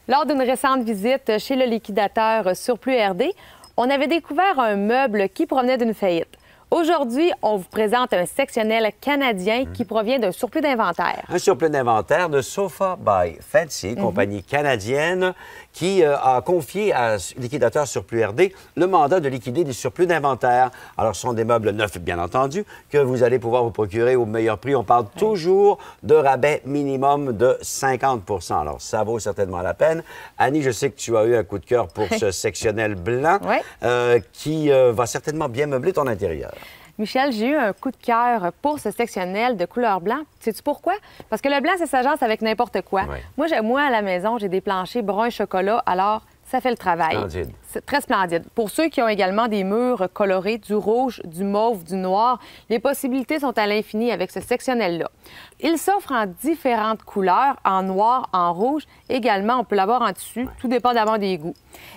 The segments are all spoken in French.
Lors d'une récente visite chez le liquidateur Surplus RD, on avait découvert un meuble qui provenait d'une faillite. Aujourd'hui, on vous présente un sectionnel canadien qui provient d'un surplus d'inventaire. Un surplus d'inventaire de Sofa by Fancy, compagnie canadienne, qui a confié à Liquidateur Surplus RD le mandat de liquider des surplus d'inventaire. Alors, ce sont des meubles neufs, bien entendu, que vous allez pouvoir vous procurer au meilleur prix. On parle toujours de rabais minimum de 50 % Alors, ça vaut certainement la peine. Annie, je sais que tu as eu un coup de cœur pour ce sectionnel blanc qui va certainement bien meubler ton intérieur. Michel, j'ai eu un coup de cœur pour ce sectionnel de couleur blanc. Sais-tu pourquoi? Parce que le blanc, ça s'agence avec n'importe quoi. Oui. Moi, à la maison, j'ai des planchers brun chocolat, alors ça fait le travail. Splendide. C'est très splendide. Pour ceux qui ont également des murs colorés, du rouge, du mauve, du noir, les possibilités sont à l'infini avec ce sectionnel-là. Il s'offre en différentes couleurs, en noir, en rouge. Également, on peut l'avoir en tissu, tout dépendamment des goûts.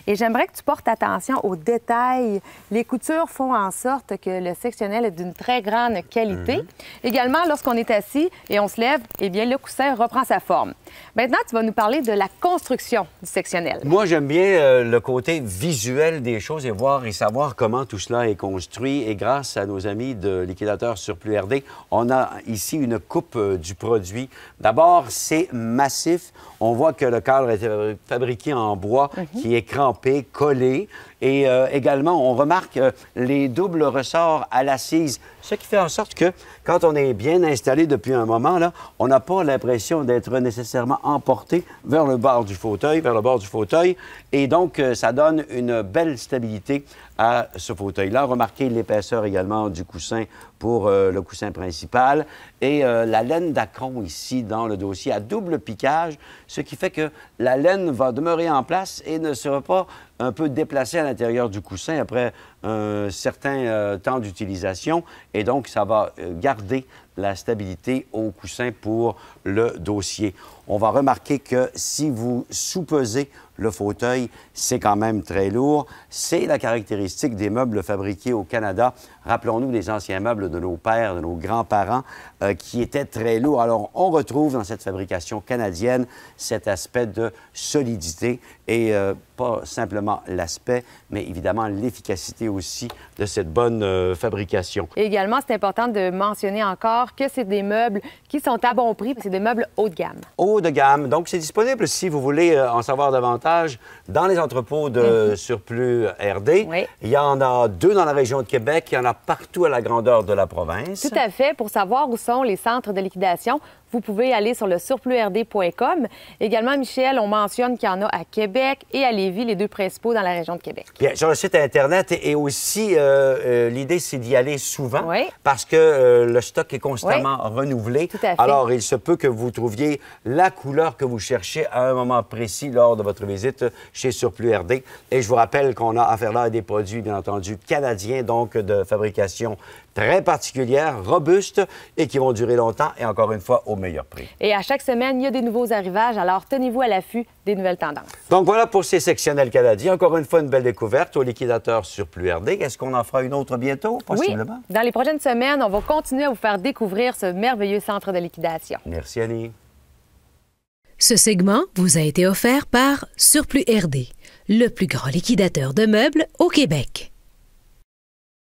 Et j'aimerais que tu portes attention aux détails. Les coutures font en sorte que le sectionnel est d'une très grande qualité. Également, lorsqu'on est assis et on se lève, eh bien, le coussin reprend sa forme. Maintenant, tu vas nous parler de la construction du sectionnel. Moi, j'aime bien le côté visuel des choses et voir et savoir comment tout cela est construit. Et grâce à nos amis de Liquidateur Surplus RD, on a ici une coupe du produit. D'abord, c'est massif. On voit que le cadre est fabriqué en bois qui est crampé, collé. Et également, on remarque les doubles ressorts à l'assise, ce qui fait en sorte que quand on est bien installé depuis un moment, là, on n'a pas l'impression d'être nécessairement emporté vers le bord du fauteuil, Et donc, ça donne une belle stabilité à ce fauteuil-là. Remarquez l'épaisseur également du coussin pour le coussin principal et la laine d'acron ici dans le dossier à double piquage, ce qui fait que la laine va demeurer en place et ne sera pas un peu déplacée à l'intérieur du coussin après un certain temps d'utilisation. Et donc, ça va garder la stabilité au coussin pour le dossier. On va remarquer que si vous soupesez le fauteuil, c'est quand même très lourd. C'est la caractéristique des meubles fabriqués au Canada. Rappelons-nous les anciens meubles de nos pères, de nos grands-parents, qui étaient très lourds. Alors, on retrouve dans cette fabrication canadienne cet aspect de solidité et pas simplement l'aspect, mais évidemment l'efficacité aussi de cette bonne fabrication. Et également, c'est important de mentionner encore que c'est des meubles qui sont à bon prix. C'est des meubles haut de gamme. Haut de gamme. Donc, c'est disponible si vous voulez en savoir davantage dans les entrepôts de Surplus RD. Oui. Il y en a 2 dans la région de Québec. Il y en a partout à la grandeur de la province. Tout à fait. Pour savoir où sont les centres de liquidation, vous pouvez aller sur le surplusrd.com. Également, Michel, on mentionne qu'il y en a à Québec et à Lévis, les 2 principaux dans la région de Québec. Bien, sur le site Internet et aussi, l'idée, c'est d'y aller souvent parce que le stock est constamment renouvelé. Tout à fait. Alors, il se peut que vous trouviez la couleur que vous cherchez à un moment précis lors de votre visite chez Surplus RD. Et je vous rappelle qu'on a affaire là à des produits, bien entendu, canadiens, donc de fabrication très particulière, robuste et qui vont durer longtemps et encore une fois au meilleur prix. Et à chaque semaine, il y a des nouveaux arrivages, alors tenez-vous à l'affût des nouvelles tendances. Donc voilà pour ces sectionnels canadiens. Encore une fois, une belle découverte au Liquidateur Surplus RD. Est-ce qu'on en fera une autre bientôt, possiblement? Oui, dans les prochaines semaines, on va continuer à vous faire découvrir ce merveilleux centre de liquidation. Merci, Annie. Ce segment vous a été offert par Surplus RD, le plus grand liquidateur de meubles au Québec.